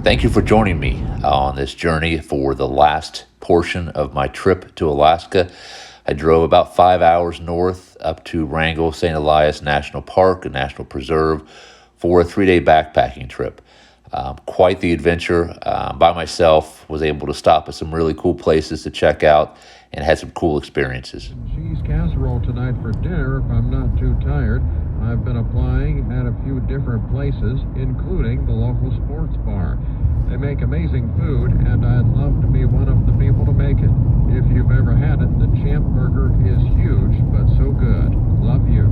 Thank you for joining me on this journey for the last portion of my trip to Alaska. I drove about 5 hours north up to Wrangell-St Elias National Park, a national preserve, for a 3-day backpacking trip. Quite the adventure. By myself, was able to stop at some really cool places to check out and had some cool experiences. Cheese casserole tonight for dinner if I'm not too tired. I've been applying at a few different places, including the local sports bar. They make amazing food, and I'd love to be one of the people to make it. If you've ever had it, the Champ Burger is huge, but so good. Love you.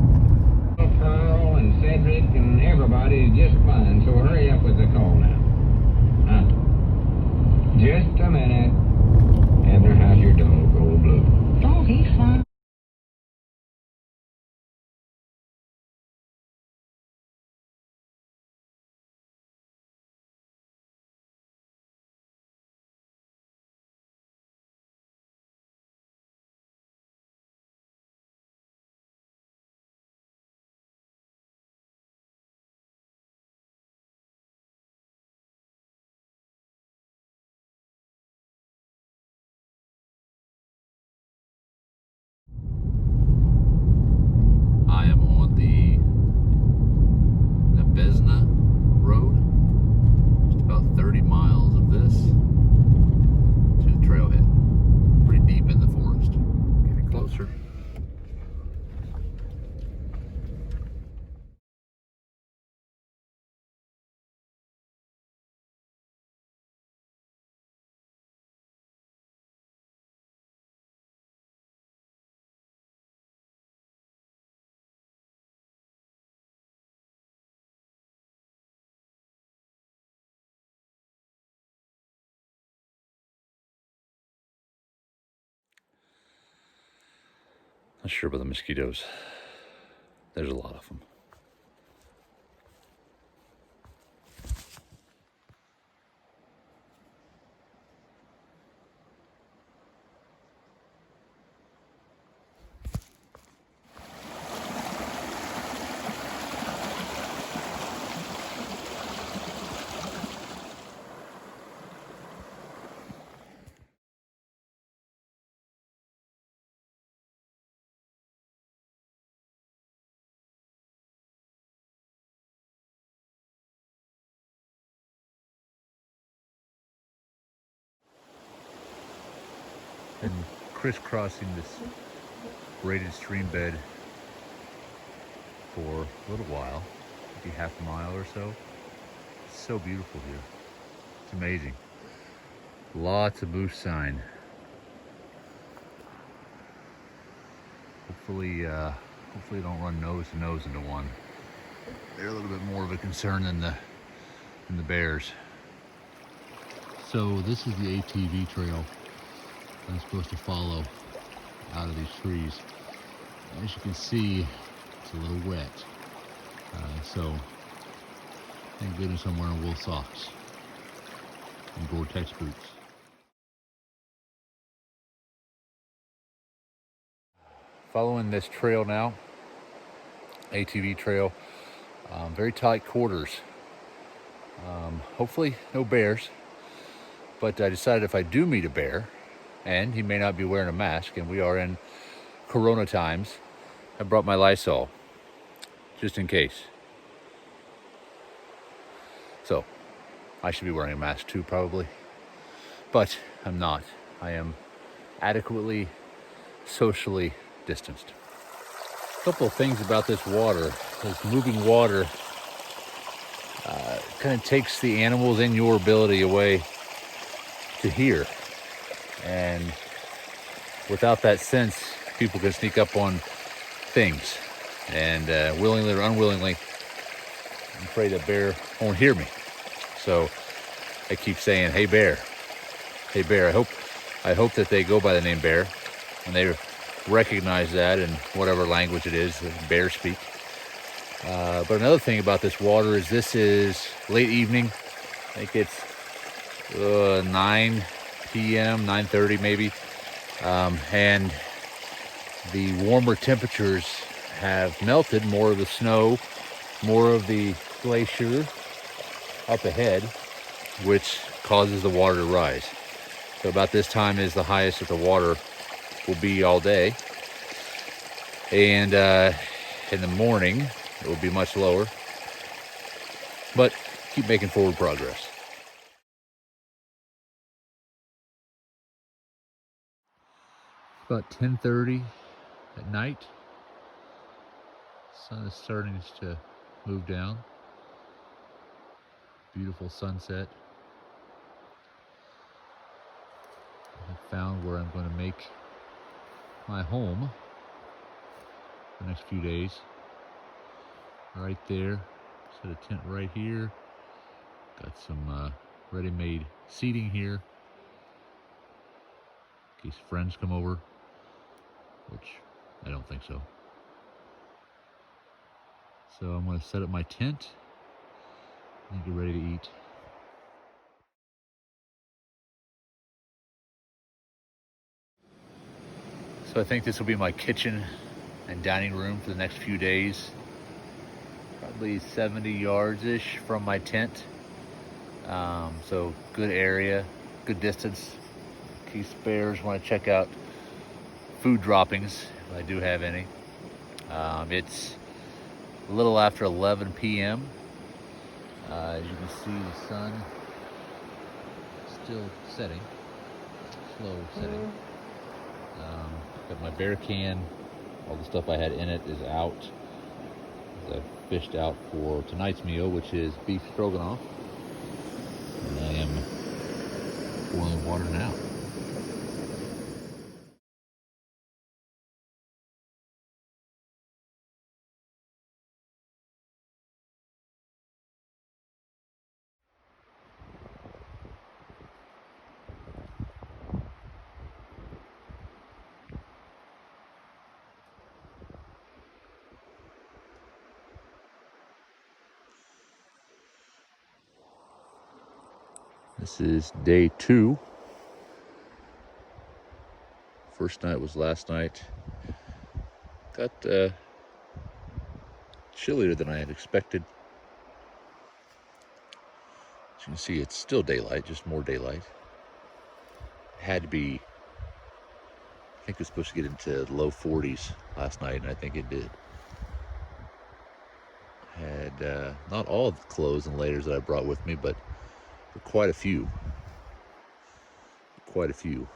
Pearl and Cedric and everybody is just fine, so hurry up with the call now. Just a minute. Heather, how's your dog, Old Blue? Oh, he's fine. I am on the Nebezna Road, just about 30 miles of this to the trailhead. Pretty deep in the forest. Getting closer. Not sure about the mosquitoes. There's a lot of them. And crisscrossing this braided stream bed for a little while, maybe half a mile or so. It's so beautiful here. It's amazing. Lots of moose sign. Hopefully they don't run nose to nose into one. They're a little bit more of a concern than the bears. So this is the ATV trail I'm supposed to follow out of these trees. As you can see, it's a little wet. So thank goodness I'm wearing wool socks and Gore-Tex boots. Following this trail now, ATV trail, very tight quarters. Hopefully no bears, but I decided if I do meet a bear, and he may not be wearing a mask, and we are in Corona times, I brought my Lysol, just in case. So, I should be wearing a mask too, probably, but I'm not. I am adequately socially distanced. A couple of things about this water. This moving water kind of takes the animals and your ability away to hear. And without that sense, people can sneak up on things. And willingly or unwillingly, I'm afraid that bear won't hear me. So I keep saying, hey bear, hey bear. I hope that they go by the name bear and they recognize that in whatever language it is that bears speak. But another thing about this water is this is late evening. I think it's 9 p.m., 9:30 maybe. And the warmer temperatures have melted more of the snow, more of the glacier up ahead. which causes the water to rise. So about this time is the highest that the water will be all day. And in the morning, it will be much lower, but keep making forward progress. About 10:30 at night. Sun is starting to move down. Beautiful sunset. I found where I'm going to make my home for the next few days. Right there. Set a tent right here. Got some ready-made seating here in case friends come over, which I don't think so. So I'm going to set up my tent and get ready to eat. So I think this will be my kitchen and dining room for the next few days. Probably 70 yards-ish from my tent. So good area, good distance. In case bears want to check out food droppings, if I do have any. It's a little after 11 p.m. As you can see, the sun still setting, slow setting. Got my bear can, all the stuff I had in it is out. I've fished out for tonight's meal, which is beef stroganoff. And I am boiling water now. This is day 2. First night was last night. Got chillier than I had expected. As you can see, it's still daylight, just more daylight. Had to be, I think it was supposed to get into the low 40s last night, and I think it did. Had not all of the clothes and layers that I brought with me, but quite a few. Quite a few.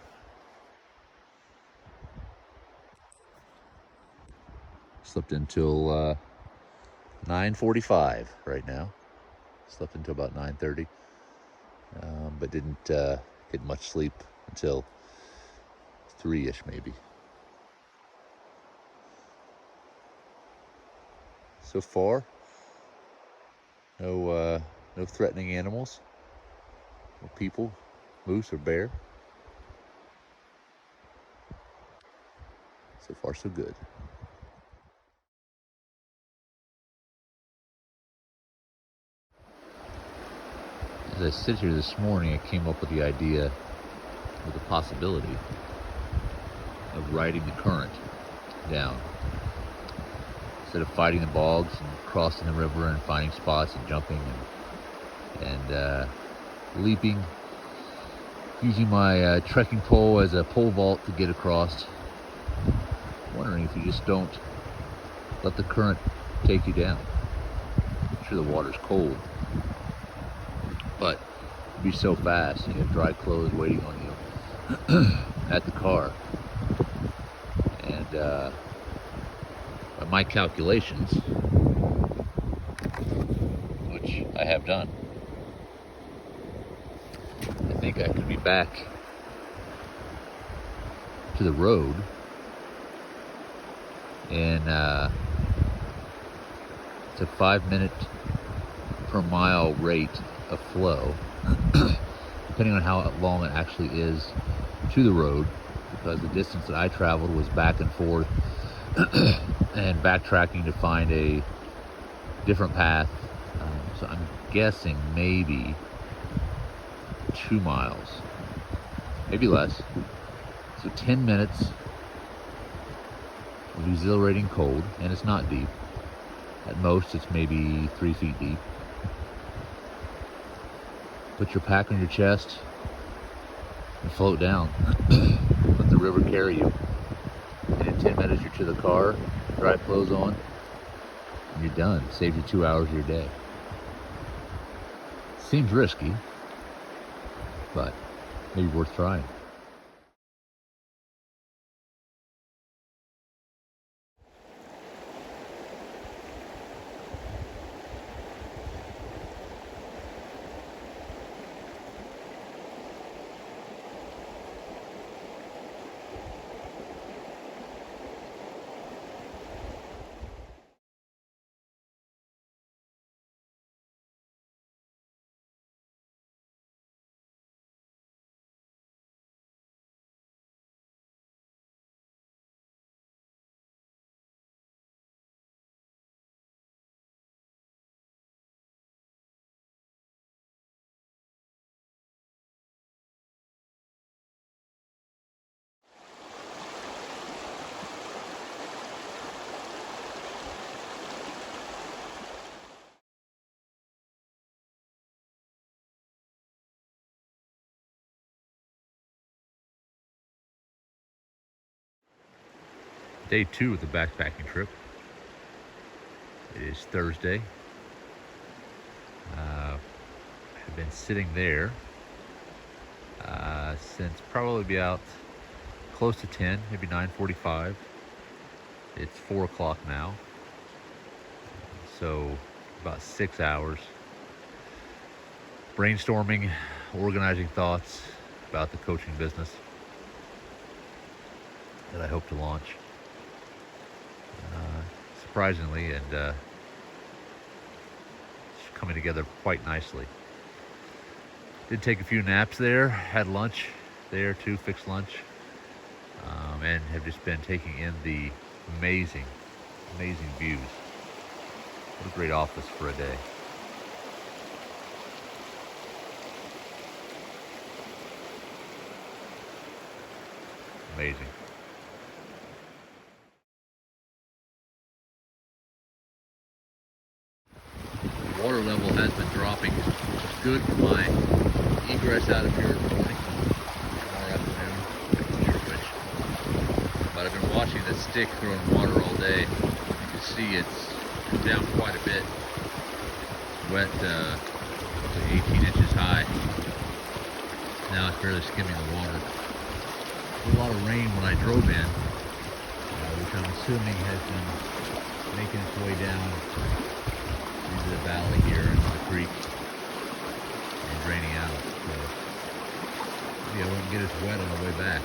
Slept until 9:45 right now. Slept until about 9:30, but didn't get much sleep until 3-ish maybe. So far, no threatening animals, no people, moose or bear. So far, so good. As I sit here this morning, I came up with the idea, with the possibility of riding the current down. Instead of fighting the bogs and crossing the river and finding spots and jumping and leaping, using my trekking pole as a pole vault to get across. Wondering if you just don't let the current take you down. I'm sure the water's cold, but it'd be so fast. You have dry clothes waiting on you at the car. And by my calculations, which I have done, I think I could be back to the road in it's a 5-minute per mile rate of flow, depending on how long it actually is to the road, because the distance that I traveled was back and forth and backtracking to find a different path. So I'm guessing maybe 2 miles, maybe less. So 10 minutes of exhilarating cold, and it's not deep. At most, it's maybe 3 feet deep. Put your pack on your chest and float down. Let the river carry you. And in 10 minutes, you're to the car, dry clothes on, and you're done. Saves you 2 hours of your day. Seems risky, but maybe worth trying. Day 2 of the backpacking trip. It is Thursday. I've been sitting there since probably about close to 10, maybe 9:45. It's 4 o'clock now, so about 6 hours brainstorming, organizing thoughts about the coaching business that I hope to launch. Surprisingly, and it's coming together quite nicely. Did take a few naps there, had lunch there too, fixed lunch, and have just been taking in the amazing views. What a great office for a day. Amazing. The water level has been dropping, which is good for my egress out of here in the morning, tomorrow afternoon, I'm not sure which. But I've been watching the stick throwing water all day. You can see it's down quite a bit. Wet, 18 inches high. Now it's barely skimming the water. A lot of rain when I drove in, which I'm assuming has been making its way down into the valley here, into the creek, and draining out. So, yeah, I wouldn't get as wet on the way back.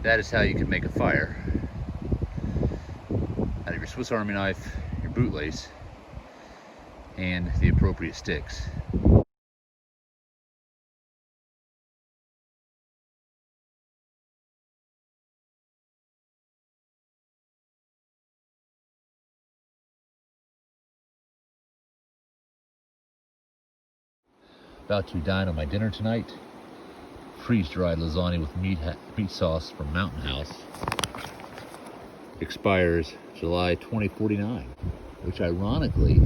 That is how you can make a fire. Out of your Swiss Army knife, your bootlace, and the appropriate sticks. About to dine on my dinner tonight. Freeze-dried lasagna with meat sauce from Mountain House. Expires July 2049, which ironically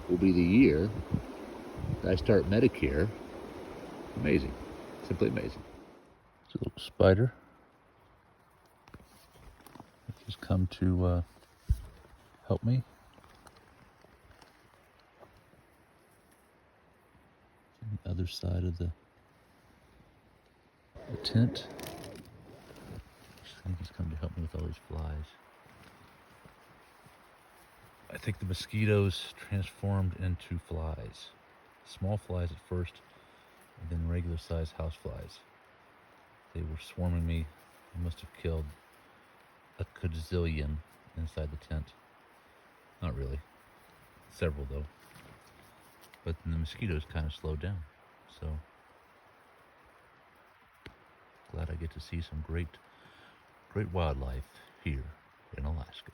will be the year that I start Medicare. Amazing. Simply amazing. It's a little spider. He's come to help me. On the other side of the tent. I think he's come to help me with all these flies. I think the mosquitoes transformed into flies. Small flies at first, and then regular sized house flies. They were swarming me. I must have killed a gazillion inside the tent. Not really. Several though. But then the mosquitoes kind of slowed down. So glad I get to see some great wildlife here in Alaska.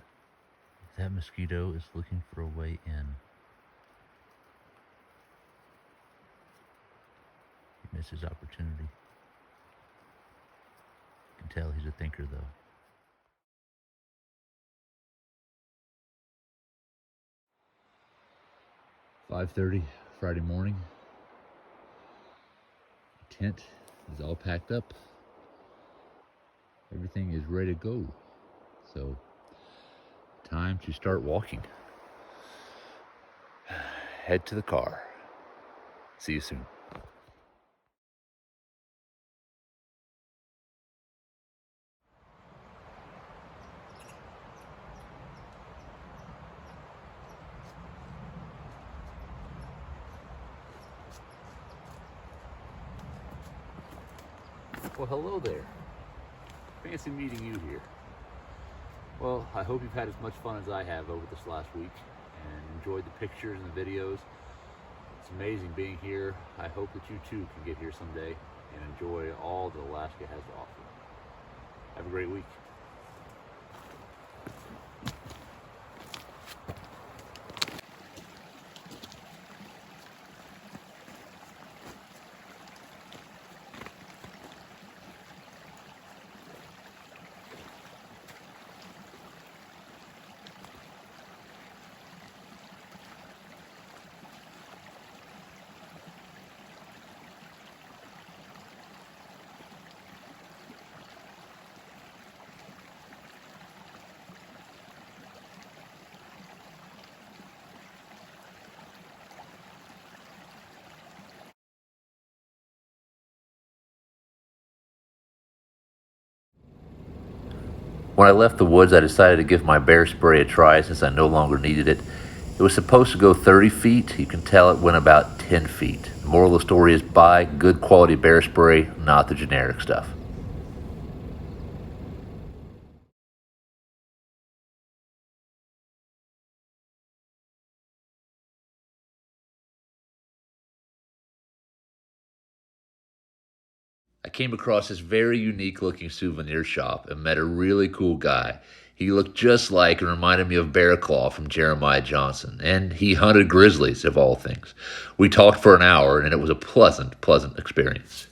That mosquito is looking for a way in. He missed his opportunity. You can tell he's a thinker though. "5:30 Friday morning. The tent is all packed up. Everything is ready to go. So, time to start walking. Head to the car. See you soon." Well, hello there. Fancy meeting you here. Well, I hope you've had as much fun as I have over this last week and enjoyed the pictures and the videos. It's amazing being here. I hope that you too can get here someday and enjoy all that Alaska has to offer. Have a great week. When I left the woods, I decided to give my bear spray a try since I no longer needed it. It was supposed to go 30 feet. You can tell it went about 10 feet. The moral of the story is buy good quality bear spray, not the generic stuff. I came across this very unique looking souvenir shop and met a really cool guy. He looked just like and reminded me of Bear Claw from Jeremiah Johnson, and he hunted grizzlies of all things. We talked for an hour and it was a pleasant experience.